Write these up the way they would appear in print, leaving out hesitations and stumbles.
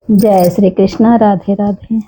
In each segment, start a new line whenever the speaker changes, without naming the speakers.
जय श्री कृष्ण। राधे राधे।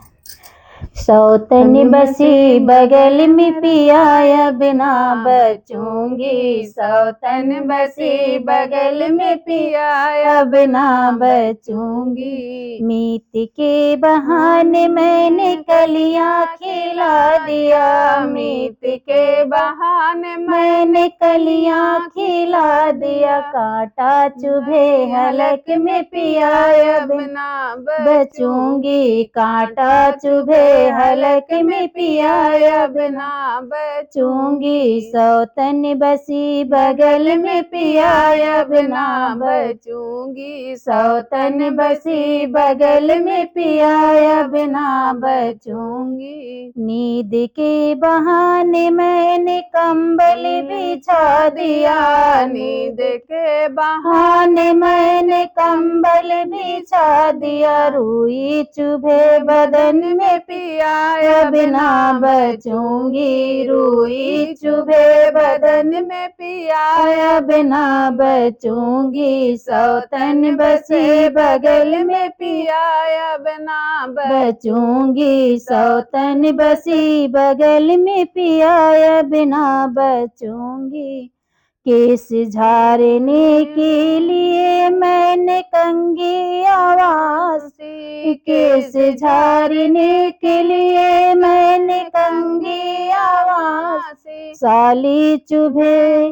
सौतन बसी बगल में पिया बिना बचूंगी, सौतन बसी बगल में पिया बिना बचूंगी। मीत के बहाने मैंने कलियां खिला दिया, मीत के बहाने मैंने कलियां खिला दिया। कांटा चुभे हलक में पिया बिना बचूंगी, कांटा चुभे हलक में पिया बिना बचूंगी। सौतन बसी बगल में पिया बिना बचूंगी, सौतन बसी बगल में पिया बिना बचूंगी। नींद के बहाने मैंने कंबल बिछा दिया, नींद के बहाने मैंने कंबल बिछा दिया। रुई चुभे बदन में पिया बिना बचूंगी, रुई चुभे बदन में पिया बिना बचूंगी। सौतन बसी बगल में पिया बिना बचूंगी, सौतन बसी बगल में पिया बिना बचूंगी। केस झाड़ने के लिए मैंने कंघी आवाज दी, केस झाड़ने के लिए मैंने कंघी आवाज दी। साली चुभे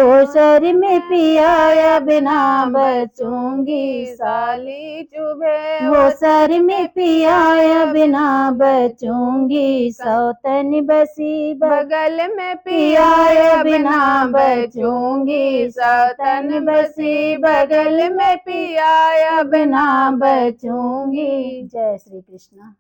ओ सर में पिया बिना बचूंगी, साली चुभे ओ सर में पिया बिना बचूंगी। सौतन बसी बगल में पिया बिना बचूंगी, सौतन बसी बगल में पिया बिना बचूंगी। जय श्री कृष्ण।